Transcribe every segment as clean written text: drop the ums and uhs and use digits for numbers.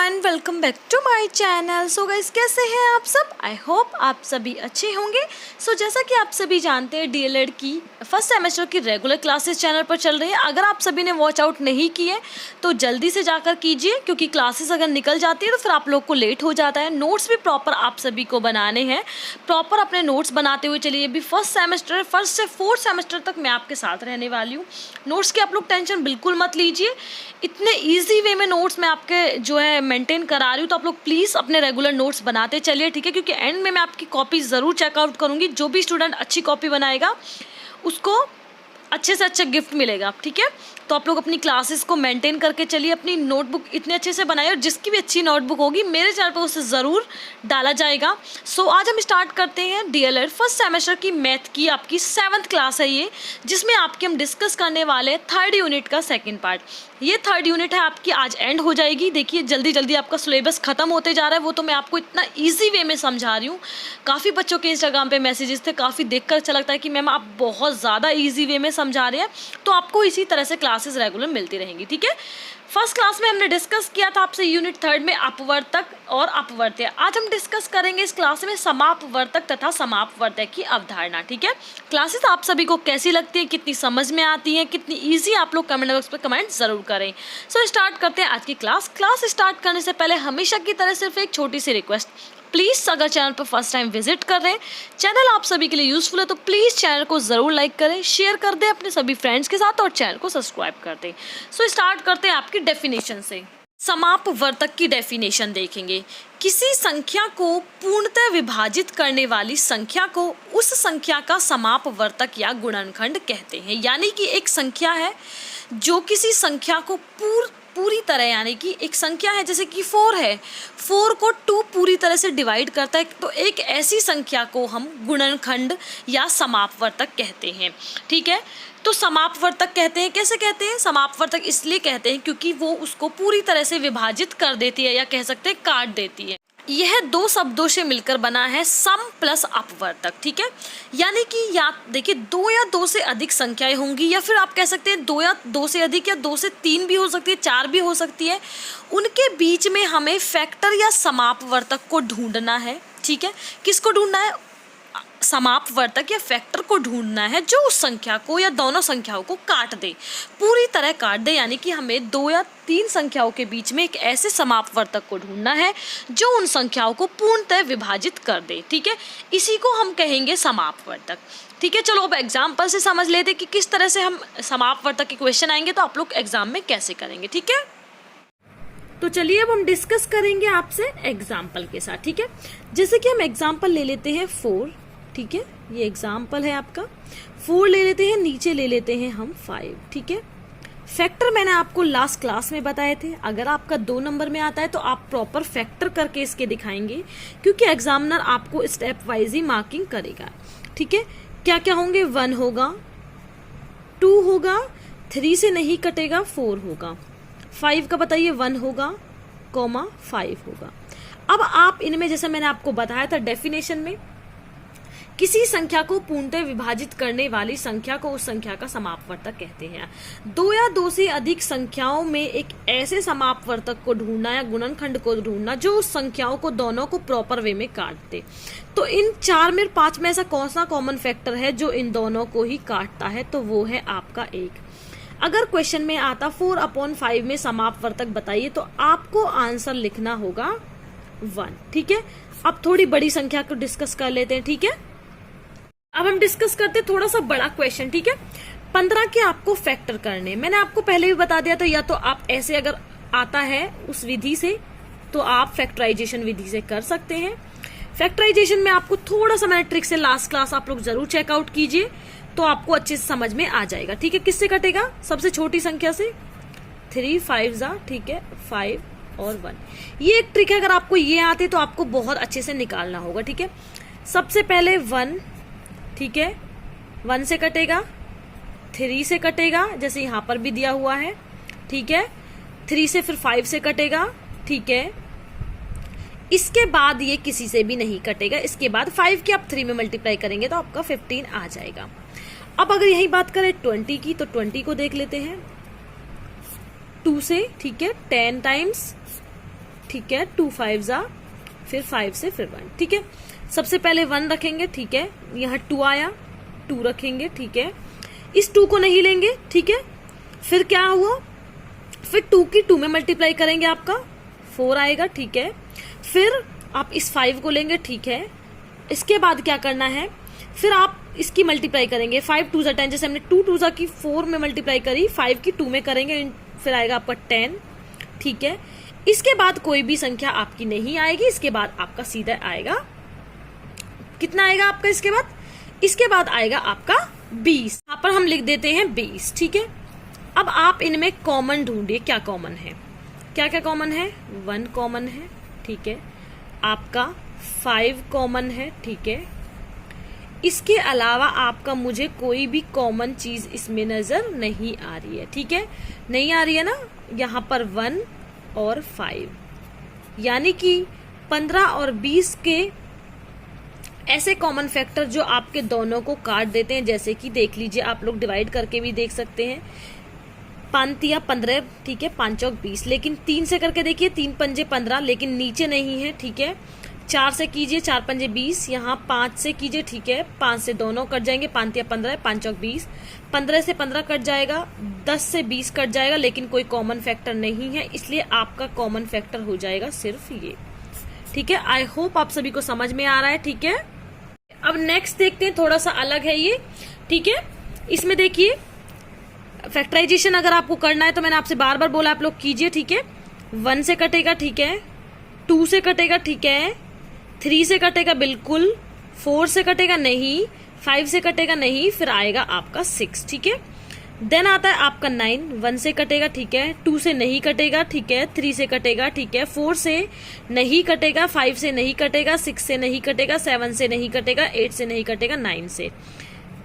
Everyone, welcome back to my channel. So guys, कैसे हैं आप सब? आई होप आप सभी अच्छे होंगे। जैसा कि आप सभी जानते हैं, डीएलएड की फर्स्ट सेमेस्टर की रेगुलर क्लासेस चैनल पर चल रही है। अगर आप सभी ने वॉच आउट नहीं किए तो जल्दी से जाकर कीजिए, क्योंकि क्लासेस अगर निकल जाती है तो फिर आप लोग को लेट हो जाता है। नोट्स भी प्रॉपर आप सभी को बनाने हैं, प्रॉपर अपने नोट्स बनाते हुए चलिए। अभी फर्स्ट से फोर्थ सेमेस्टर तक मैं आपके साथ रहने वाली हूँ। नोट्स की आप लोग टेंशन बिल्कुल मत लीजिए, इतने ईजी वे में नोट्स मैं आपके जो है मेंटेन करा रही हूँ। तो आप लोग प्लीज़ अपने रेगुलर नोट्स बनाते चलिए, ठीक है? क्योंकि एंड में मैं आपकी कॉपी ज़रूर चेकआउट करूँगी। जो भी स्टूडेंट अच्छी कॉपी बनाएगा उसको अच्छे से अच्छा गिफ्ट मिलेगा, ठीक है? तो आप लोग अपनी क्लासेस को मेंटेन करके चलिए, अपनी नोटबुक इतने अच्छे से बनाइए, और जिसकी भी अच्छी नोटबुक होगी मेरे चैनल पर उसे ज़रूर डाला जाएगा। आज हम स्टार्ट करते हैं डीएलएड फर्स्ट सेमेस्टर की मैथ की आपकी 7th क्लास है ये, जिसमें आपकी हम डिस्कस करने वाले हैं 3rd यूनिट का सेकेंड पार्ट। ये 3rd यूनिट है आपकी, आज एंड हो जाएगी। देखिए जल्दी जल्दी आपका सिलेबस खत्म होते जा रहा है, वो तो मैं आपको इतना ईजी वे में समझा रही हूँ। काफ़ी बच्चों के इंस्टाग्राम पे मैसेजेस थे, काफ़ी देखकर अच्छा लगता है कि मैम आप बहुत ज़्यादा ईजी वे में समझा रहे हैं। तो आपको इसी तरह से क्लासेस रेगुलर मिलती रहेंगी, ठीक है? फर्स्ट क्लास में हमने डिस्कस किया था आपसे यूनिट 3rd में अपवर्तक और अपवर्त्य। आज हम डिस्कस करेंगे इस क्लास में समापवर्तक तथा समापवर्त्य की अवधारणा, ठीक है? क्लासेस आप सभी को कैसी लगती है, कितनी समझ में आती है, कितनी इजी, आप लोग कमेंट बॉक्स पे कमेंट जरूर करें। स्टार्ट करते हैं आज की क्लास। स्टार्ट करने से पहले हमेशा की तरह सिर्फ एक छोटी सी रिक्वेस्ट, प्लीज़ अगर चैनल पर फर्स्ट टाइम विजिट कर रहे हैं, चैनल आप सभी के लिए यूजफुल है तो प्लीज़ चैनल को ज़रूर लाइक करें, शेयर कर दें अपने सभी फ्रेंड्स के साथ, और चैनल को सब्सक्राइब कर दें। स्टार्ट करते हैं आपकी डेफिनेशन से। समापवर्तक की डेफिनेशन देखेंगे। किसी संख्या को पूर्णतः विभाजित करने वाली संख्या को उस संख्या का समापवर्तक या गुणनखंड कहते हैं। यानी कि एक संख्या है जो किसी संख्या को पूरी तरह, यानी कि एक संख्या है जैसे कि 4 है, 4 को 2 पूरी तरह से डिवाइड करता है, तो एक ऐसी संख्या को हम गुणनखंड या समापवर्तक कहते हैं, ठीक है? तो समापवर्तक कहते हैं, कैसे कहते हैं? समापवर्तक इसलिए कहते हैं क्योंकि वो उसको पूरी तरह से विभाजित कर देती है, या कह सकते हैं काट देती है। यह 2 शब्दों से मिलकर बना है, सम प्लस अपवर्तक, ठीक है? यानी कि या देखिए 2 या 2 से अधिक संख्याएं होंगी, या फिर आप कह सकते हैं 2 या 2 से अधिक, या 2 से 3 भी हो सकती है, 4 भी हो सकती है। उनके बीच में हमें फैक्टर या समापवर्तक को ढूंढना है, ठीक है? किसको ढूंढना है? समापवर्तक या फैक्टर को ढूंढना है जो उस संख्या को या दोनों संख्याओं को काट दे, पूरी तरह काट दे। यानी कि हमें 2 या 3 संख्याओं के बीच में एक ऐसे समापवर्तक को ढूंढना है जो उन संख्याओं को पूर्णतः विभाजित कर दे, ठीक है? इसी को हम कहेंगे समापवर्तक, ठीक है? चलो अब एग्जाम्पल से समझ लेते कि किस तरह से हम समापवर्तक के क्वेश्चन आएंगे तो आप लोग एग्जाम में कैसे करेंगे, ठीक है? तो चलिए अब हम डिस्कस करेंगे आपसे एग्जाम्पल के साथ, ठीक है? जैसे कि हम एग्जाम्पल ले लेते हैं 4, ठीक है? ये एग्जाम्पल है आपका। 4 ले लेते हैं, नीचे ले लेते हैं हम 5, ठीक है? फैक्टर मैंने आपको लास्ट क्लास में बताए थे। अगर आपका 2 नंबर में आता है तो आप प्रॉपर फैक्टर करके इसके दिखाएंगे, क्योंकि एग्जामिनर आपको स्टेप वाइज ही मार्किंग करेगा, ठीक है? क्या क्या होंगे? 1 होगा, 2 होगा, 3 से नहीं कटेगा, 4 होगा, 5 का बताइए 1 होगा, 5 होगा। अब आप इनमें, जैसे मैंने आपको बताया था डेफिनेशन में, किसी संख्या को पूर्णतः विभाजित करने वाली संख्या को उस संख्या का समापवर्तक कहते हैं। 2 या 2 से अधिक संख्याओं में एक ऐसे समापवर्तक को ढूंढना या गुणनखंड को ढूंढना जो उस संख्याओं को दोनों को प्रॉपर वे में काट दे। तो इन 4 में 5 में ऐसा कौन सा कॉमन फैक्टर है जो इन दोनों को ही काटता है? तो वो है आपका 1। अगर क्वेश्चन में आता 4/5 में समापवर्तक बताइए, तो आपको आंसर लिखना होगा 1, ठीक है? अब थोड़ी बड़ी संख्या को डिस्कस कर लेते हैं, ठीक है? अब हम डिस्कस करते हैं थोड़ा सा बड़ा क्वेश्चन, ठीक है? 15 के आपको फैक्टर करने, मैंने आपको पहले भी बता दिया था। या तो आप ऐसे अगर आता है उस विधि से तो आप फैक्टराइजेशन विधि से कर सकते हैं। फैक्टराइजेशन में आपको थोड़ा सा मैंने ट्रिक से लास्ट क्लास आप लोग जरूर चेकआउट कीजिए, तो आपको अच्छे से समझ में आ जाएगा, ठीक है? किससे कटेगा? सबसे छोटी संख्या से। 3 5 ठीक है, 5 और 1। ये एक ट्रिक है, अगर आपको ये आते तो आपको बहुत अच्छे से निकालना होगा, ठीक है? सबसे पहले 1, ठीक है? 1 से कटेगा, 3 से कटेगा, जैसे यहां पर भी दिया हुआ है, ठीक है? 3 से फिर 5 से कटेगा, ठीक है? इसके बाद ये किसी से भी नहीं कटेगा। इसके बाद 5 की आप 3 में मल्टीप्लाई करेंगे तो आपका 15 आ जाएगा। अब अगर यही बात करें 20 की, तो 20 को देख लेते हैं 2 से, ठीक है? 10 टाइम्स ठीक है, 2 5 जा, फिर 5 से फिर 1, ठीक है। सबसे पहले 1 रखेंगे, ठीक है, यहाँ 2 आया, 2 रखेंगे, ठीक है, इस 2 को नहीं लेंगे, ठीक है। फिर क्या हुआ, फिर 2 की 2 में मल्टीप्लाई करेंगे, आपका 4 आएगा, ठीक है। फिर आप इस 5 को लेंगे, ठीक है। इसके बाद क्या करना है, फिर आप इसकी मल्टीप्लाई करेंगे, 5 2 10, जैसे हमने 2 2 की 4 में मल्टीप्लाई करी, 5 की 2 में करेंगे, फिर आएगा आपका 10, ठीक है। इसके बाद कोई भी संख्या आपकी नहीं आएगी, इसके बाद आपका सीधा आएगा, कितना आएगा आपका, इसके बाद आएगा आपका 20। यहाँ पर हम लिख देते हैं 20, ठीक है। अब आप इनमें कॉमन ढूंढिए, क्या कॉमन है, क्या क्या कॉमन है, 1 कॉमन है, ठीक है, आपका 5 कॉमन है, ठीक है। इसके अलावा आपका मुझे कोई भी कॉमन चीज इसमें नजर नहीं आ रही है, ठीक है, नहीं आ रही है ना। यहाँ पर 1 और 5, यानी कि 15 और 20 के ऐसे कॉमन फैक्टर जो आपके दोनों को काट देते हैं, जैसे कि देख लीजिए, आप लोग डिवाइड करके भी देख सकते हैं, 5 या 15, ठीक है, 5 चौक 20, लेकिन 3 से करके देखिए, 3 पंजे 15, लेकिन नीचे नहीं है, ठीक है। 4 से कीजिए, 4 पंजे 20, यहाँ 5 से कीजिए, ठीक है, 5 से दोनों कट जाएंगे, 5 या 15, 5 चौक 20, 15 से 15 कट जाएगा, 10 से 20 कट जाएगा, लेकिन कोई कॉमन फैक्टर नहीं है, इसलिए आपका कॉमन फैक्टर हो जाएगा सिर्फ ये, ठीक है। आई होप आप सभी को समझ में आ रहा है, ठीक है। अब नेक्स्ट देखते हैं, थोड़ा सा अलग है ये, ठीक है। इसमें देखिए, फैक्टराइजेशन अगर आपको करना है तो मैंने आपसे बार बार बोला, आप लोग कीजिए, ठीक है। 1 से कटेगा, ठीक है, 2 से कटेगा, ठीक है, 3 से कटेगा बिल्कुल, 4 से कटेगा नहीं, 5 से कटेगा नहीं, फिर आएगा आपका 6, ठीक है। देन आता है आपका 9, 1 से कटेगा, ठीक है, 2 से नहीं कटेगा, ठीक है, 3 से कटेगा, ठीक है, 4 से नहीं कटेगा, 5 से नहीं कटेगा, 6 से नहीं कटेगा, 7 से नहीं कटेगा, 8 से नहीं कटेगा, 9 से।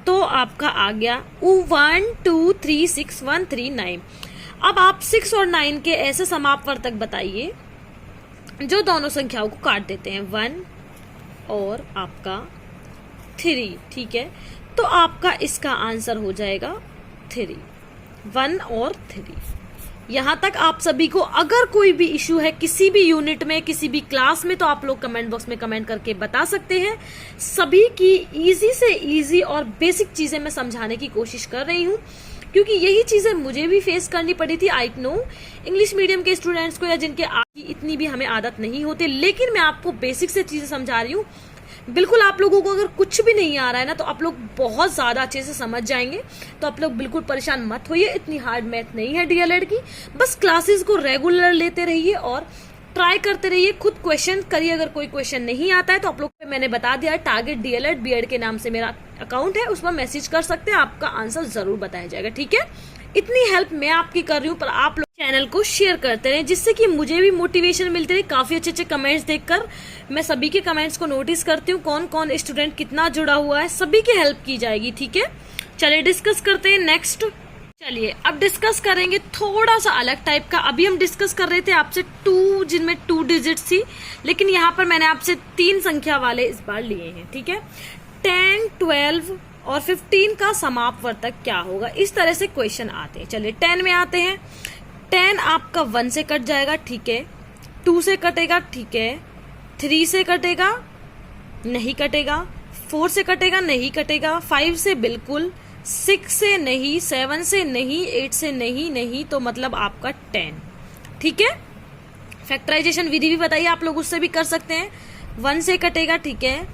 तो आपका आ गया 1 2 3 6 1 3 9। अब आप 6 और 9 के ऐसे समापवर्तक बताइए जो दोनों संख्याओं को काट देते हैं, 1 और आपका 3, ठीक है। तो आपका इसका आंसर हो जाएगा 3, 1 और 3। यहाँ तक आप सभी को अगर कोई भी इश्यू है किसी भी यूनिट में, किसी भी क्लास में, तो आप लोग कमेंट बॉक्स में कमेंट करके बता सकते हैं। सभी की इजी से इजी और बेसिक चीजें मैं समझाने की कोशिश कर रही हूँ, क्योंकि यही चीजें मुझे भी फेस करनी पड़ी थी। आई नो इंग्लिश मीडियम के स्टूडेंट्स को या जिनके इतनी भी हमें आदत नहीं होती, लेकिन मैं आपको बेसिक से चीजें समझा रही हूँ। बिल्कुल आप लोगों को अगर कुछ भी नहीं आ रहा है ना, तो आप लोग बहुत ज्यादा अच्छे से समझ जाएंगे। तो आप लोग बिल्कुल परेशान मत होइए, इतनी हार्ड मैथ नहीं है डीएलएड की। बस क्लासेस को रेगुलर लेते रहिए और ट्राई करते रहिए, खुद क्वेश्चन करिए। अगर कोई क्वेश्चन नहीं आता है तो आप लोग को मैंने बता दिया, टारगेट डीएलएड बीएड के नाम से मेरा अकाउंट है, उस पर मैसेज कर सकते हैं, आपका आंसर जरूर बताया जाएगा, ठीक है। इतनी हेल्प मैं आपकी कर रही हूँ, पर आप लोग चैनल को शेयर करते रहे, जिससे कि मुझे भी मोटिवेशन मिलती रही। काफी अच्छे अच्छे कमेंट्स देखकर मैं सभी के कमेंट्स को नोटिस करती हूँ, कौन कौन स्टूडेंट कितना जुड़ा हुआ है, सभी की हेल्प की जाएगी, ठीक है। चलिए डिस्कस करते हैं नेक्स्ट। चलिए अब डिस्कस करेंगे थोड़ा सा अलग टाइप का। अभी हम डिस्कस कर रहे थे आपसे 2, जिनमें 2 डिजिट्स थी, लेकिन यहाँ पर मैंने आपसे 3 संख्या वाले इस बार लिए हैं, ठीक है। 10, 12 और 15 का समापवर्तक क्या होगा, इस तरह से क्वेश्चन आते हैं। चलिए 10 में आते हैं। 10 आपका 1 से कट जाएगा, ठीक है, 2 से कटेगा, ठीक है, 3 से कटेगा, नहीं कटेगा, 4 से कटेगा, नहीं कटेगा, 5 से बिल्कुल, 6 से नहीं, 7 से नहीं, 8 से नहीं, तो मतलब आपका 10, ठीक है। फैक्टराइजेशन विधि भी बताइए, आप लोग उससे भी कर सकते हैं। 1 से कटेगा, ठीक है,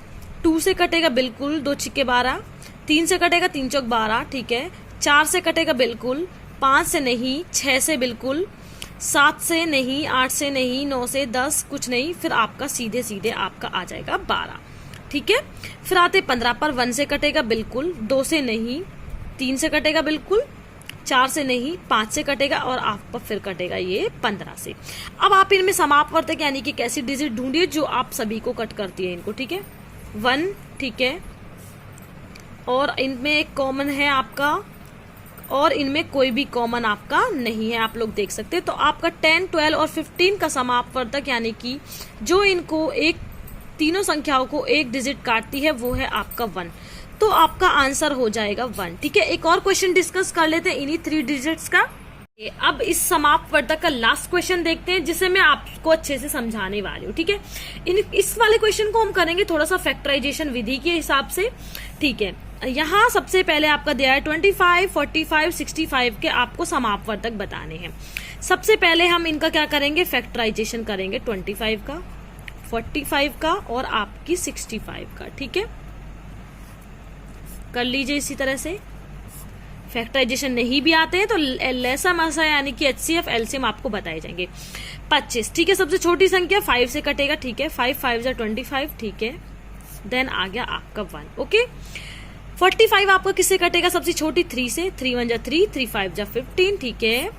2 से कटेगा बिल्कुल, 2 छिक्के 12, 3 से कटेगा, 3 चौक 12, ठीक है, 4 से कटेगा बिल्कुल, 5 से नहीं, 6 से बिल्कुल, 7 से नहीं, 8 से नहीं, 9 से 10 कुछ नहीं, फिर आपका सीधे सीधे आपका आ जाएगा 12, ठीक है। फिर आते 15 पर। 1 से कटेगा बिल्कुल, 2 से नहीं, 3 से कटेगा बिल्कुल, 4 से नहीं, 5 से कटेगा और आपका फिर कटेगा ये 15 से। अब आप इनमें समापवर्तक यानी कि कैसी डिजिट ढूंढिए जो आप सभी को कट करती है इनको, ठीक है। 1, ठीक है, और इनमें एक कॉमन है आपका, और इनमें कोई भी कॉमन आपका नहीं है, आप लोग देख सकते हैं। तो आपका 10, 12 और 15 का समापवर्तक यानी कि जो इनको तीनों संख्याओं को एक डिजिट काटती है वो है आपका 1। तो आपका आंसर हो जाएगा 1, ठीक है। एक और क्वेश्चन डिस्कस कर लेते हैं इन्हीं 3 डिजिट्स का। अब इस समापवर्तक का लास्ट क्वेश्चन देखते हैं, जिसे मैं आपको अच्छे से समझाने वाली हूँ। ठीक है, इस वाले क्वेश्चन को हम करेंगे थोड़ा सा फैक्टराइजेशन विधि के हिसाब से। ठीक है, यहाँ सबसे पहले आपका दिया है 25, 45, 65 के आपको समापवर्तक बताने हैं। सबसे पहले हम इनका क्या करेंगे, फैक्टराइजेशन करेंगे 25 का, 45 का और आपकी 65 का। ठीक है, कर लीजिए इसी तरह से। फैक्टराइजेशन नहीं भी आते हैं तो लसम असा यानी कि HCF एलसीएम आपको बताए जाएंगे। 25, ठीक है, सबसे छोटी संख्या 5 से कटेगा। ठीक है, 5 5 जा 25। ठीक है, देन आ गया आपका 1। ओके, 45 आपका किससे कटेगा, सबसे छोटी 3 से। 3 1 जा 3, 3 5 जा 15। ठीक है,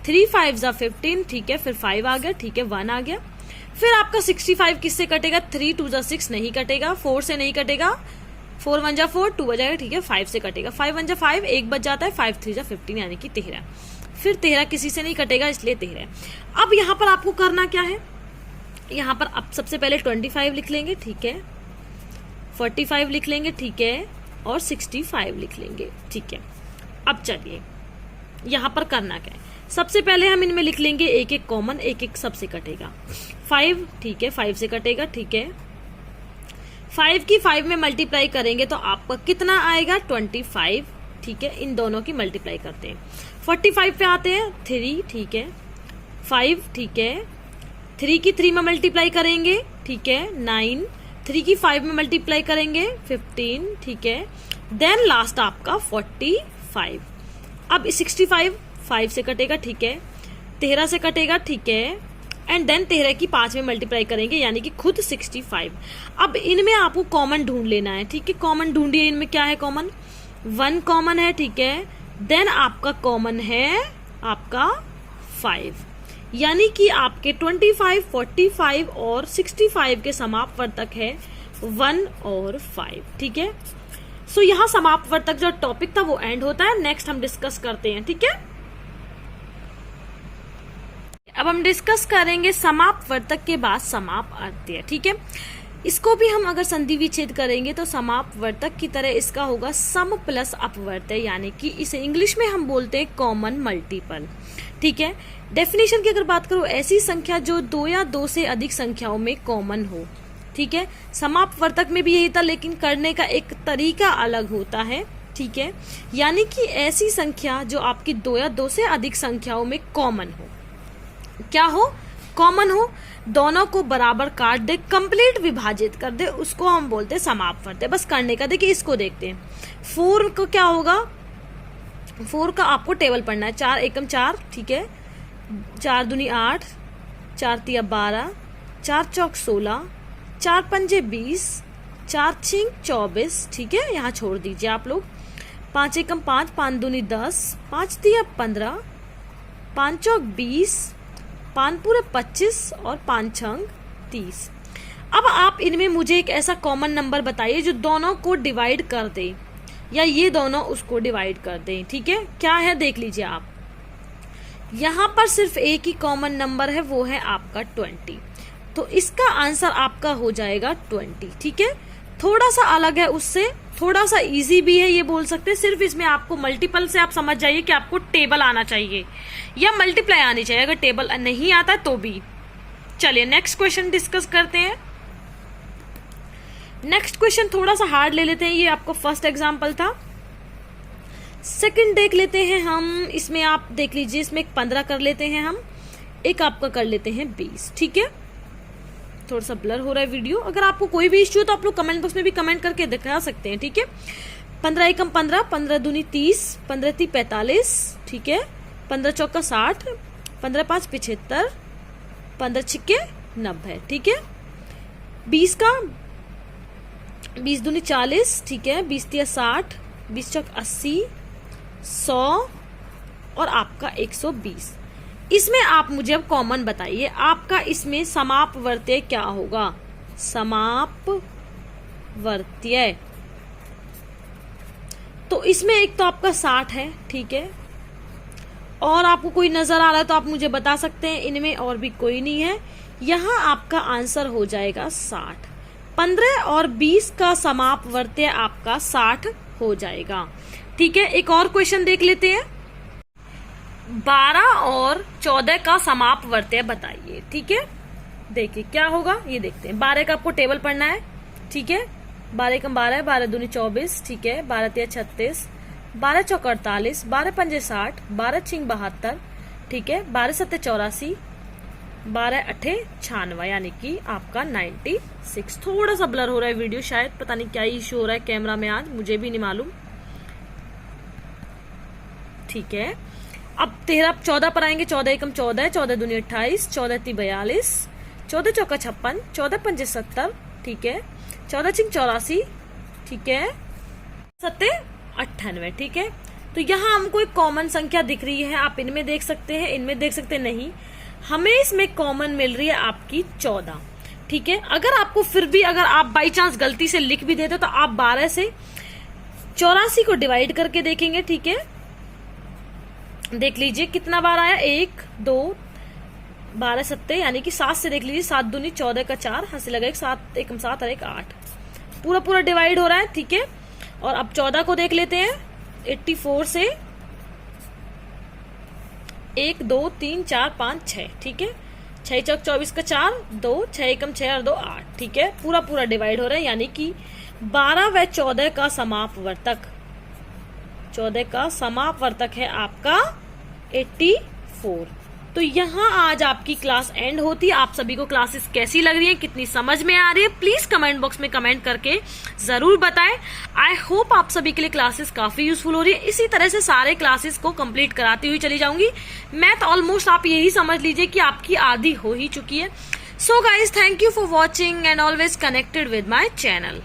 3 5 जा 15। ठीक है, फिर 5 आ गया। ठीक है, 1 आ गया। फिर आपका 65 किससे कटेगा, 3 2 जा 6 नहीं कटेगा, 4 से नहीं कटेगा, 4 1 जा 4, 2 बजाएगा। ठीक है, 5 से कटेगा, 5 1 जा 5, 1 बच जाता है, 5 3 जा 15 यानी कि 13। फिर 13 किसी से नहीं कटेगा, इसलिए 13। अब यहाँ पर आपको करना क्या है, यहाँ पर आप सबसे पहले 25 लिख लेंगे। ठीक है, 45 लिख लेंगे। ठीक है, और 65 लिख लेंगे। ठीक है, अब चलिए यहाँ पर करना क्या है, सबसे पहले हम इनमें लिख लेंगे एक एक कॉमन, एक एक सबसे कटेगा। 5, ठीक है, 5 से कटेगा। ठीक है, 5 की 5 में मल्टीप्लाई करेंगे तो आपका कितना आएगा, 25। ठीक है, इन दोनों की मल्टीप्लाई करते हैं। 45 पे आते हैं 3। ठीक है, 5। ठीक है, 3 की 3 में मल्टीप्लाई करेंगे। ठीक है, 9। 3 की 5 में मल्टीप्लाई करेंगे 15। ठीक है, देन लास्ट आपका 45। अब 65 5 से कटेगा। ठीक है, 13 से कटेगा। ठीक है, एंड देन 13 की 5 में मल्टीप्लाई करेंगे यानी कि खुद 65। अब इनमें आपको कॉमन ढूंढ लेना है। ठीक है, कॉमन ढूंढिए, इनमें क्या है कॉमन, 1 कॉमन है। ठीक है, देन आपका कॉमन है आपका 5, यानी कि आपके 25, 45 और 65 के समापवर्तक है 1 और 5। ठीक है, सो यहाँ समापवर्तक जो टॉपिक था वो एंड होता है। नेक्स्ट हम डिस्कस करते हैं। ठीक है, अब हम डिस्कस करेंगे समापवर्तक के बाद समापअर्त्य। ठीक है, इसको भी हम अगर संधि विच्छेद करेंगे तो समापवर्तक की तरह इसका होगा सम प्लस अपवर्त्य, यानी कि इसे इंग्लिश में हम बोलते हैं कॉमन मल्टीपल। ठीक है, डेफिनेशन की अगर बात करो, ऐसी संख्या जो 2 या 2 से अधिक संख्याओं में कॉमन हो। ठीक है, समापवर्तक में भी यही था, लेकिन करने का एक तरीका अलग होता है। ठीक है, यानी कि ऐसी संख्या जो आपकी 2 या 2 से अधिक संख्याओं में कॉमन हो, क्या हो, कॉमन हो, दोनों को बराबर काट दे, कंप्लीट विभाजित कर दे, उसको हम बोलते हैं समापवर्त्य। बस करने का देखिए, इसको देखते हैं। 4 को क्या होगा, 4 का आपको टेबल पढ़ना है। 4 एकम 4। ठीक है, 4 दूनी 8, 4 तिया 12, 4 चौक 16, 4 पंजे 20, 4 छिंग 24। ठीक है, यहाँ छोड़ दीजिए आप लोग। 5 एकम 5, 5 दूनी 10, 5 तिया 15, 5 चौक 20, 5 पूरे 25 और 5 छंग 30। अब आप इनमें मुझे एक ऐसा कॉमन नंबर बताइए जो दोनों को डिवाइड कर दे, या ये दोनों उसको डिवाइड कर दें। ठीक है, क्या है देख लीजिए आप, यहाँ पर सिर्फ एक ही कॉमन नंबर है, वो है आपका 20। तो इसका आंसर आपका हो जाएगा 20। ठीक है, थोड़ा सा अलग है उससे, थोड़ा सा इजी भी है ये बोल सकते हैं। सिर्फ इसमें आपको मल्टीपल से आप समझ जाइए कि आपको टेबल आना चाहिए या मल्टीप्लाई आनी चाहिए, अगर टेबल नहीं आता तो भी। चलिए नेक्स्ट क्वेश्चन डिस्कस करते हैं। नेक्स्ट क्वेश्चन थोड़ा सा हार्ड ले लेते हैं, ये आपको फर्स्ट एग्जाम्पल था। सेकंड देख लेते हैं हम, इसमें आप देख लीजिए, इसमें 15 कर लेते हैं हम, एक आपका कर लेते हैं 20। ठीक है, थोड़ा सा ब्लर हो रहा है वीडियो, अगर आपको कोई भी इश्यू तो आप लोग कमेंट बॉक्स में भी कमेंट करके दिखा सकते हैं। ठीक है, 15 एकम 15, 15 दूनी 30, 15 ती 45। ठीक है, 15 चौका 60, 15 5 75, 15 छिक्के 90। ठीक है, 20 का 20 दूनी 40। ठीक है, 20 तिया 60, 20 चौक 80, 100 और आपका 120। इसमें आप मुझे अब कॉमन बताइए, आपका इसमें समापवर्त्य क्या होगा, समापवर्त्य। तो इसमें एक तो आपका 60 है। ठीक है, और आपको कोई नजर आ रहा है तो आप मुझे बता सकते हैं, इनमें और भी कोई नहीं है। यहाँ आपका आंसर हो जाएगा 60। 15 और 20 का समापवर्त्य आपका 60 हो जाएगा। ठीक है, एक और क्वेश्चन देख लेते हैं। 12 और 14 का समापवर्त्य बताइए। ठीक है, देखिए क्या होगा ये देखते हैं। 12 का आपको टेबल पढ़ना है। ठीक है, 12 एकम 12, 12 दूनी 24। ठीक है, 12 तिया 36, 12 चौक 48, 12 पंजे 60, 12 छिंग 72। ठीक है, 12 सत्ते 84, 12 अठे 96, यानी कि आपका 96। थोड़ा सा ब्लर हो रहा है वीडियो, शायद पता नहीं क्या इश्यू हो रहा है कैमरा में, आज मुझे भी नहीं मालूम। ठीक है, अब 14 पर आएंगे। 14 एकम 14, 14 दूनी 28, 14 ती 42, 14 चौका 56, 14 पंजे 70। ठीक है, 14 छिंग 84। ठीक है, 7 98। ठीक है, तो यहाँ हमको एक कॉमन संख्या दिख रही है, आप इनमें देख सकते हैं, इनमें देख सकते हैं, नहीं हमें इसमें कॉमन मिल रही है आपकी 14। ठीक है, अगर आपको फिर भी अगर आप बाई चांस गलती से लिख भी देते तो आप 12 से 84 को डिवाइड करके देखेंगे। ठीक है, देख लीजिए कितना बार आया, 1 2 12 सत्ते, यानी कि 7 से देख लीजिए, 7 दूनी 14 का 4, हंसी लगा 7 एकम 7 और 1 8, पूरा पूरा डिवाइड हो रहा है। ठीक है, और अब 14 को देख लेते हैं। 84 से 1 2 3 4 5 6। ठीक है, 6 चौक 24 का 4, 2 6 एकम 6 और 2 8। ठीक है, पूरा पूरा डिवाइड हो रहा है, यानी कि 12 व 14 का समापवर्तक, 14 का समापवर्तक है आपका 84। तो यहाँ आज आपकी क्लास एंड होती है। आप सभी को क्लासेस कैसी लग रही है, कितनी समझ में आ रही है, प्लीज कमेंट बॉक्स में कमेंट करके जरूर बताएं। आई होप आप सभी के लिए क्लासेस काफी यूजफुल हो रही है। इसी तरह से सारे क्लासेस को कंप्लीट कराती हुई चली जाऊंगी। मैथ ऑलमोस्ट आप यही समझ लीजिए कि आपकी आधी हो ही चुकी है। So guys, thank you for watching and always connected with my channel.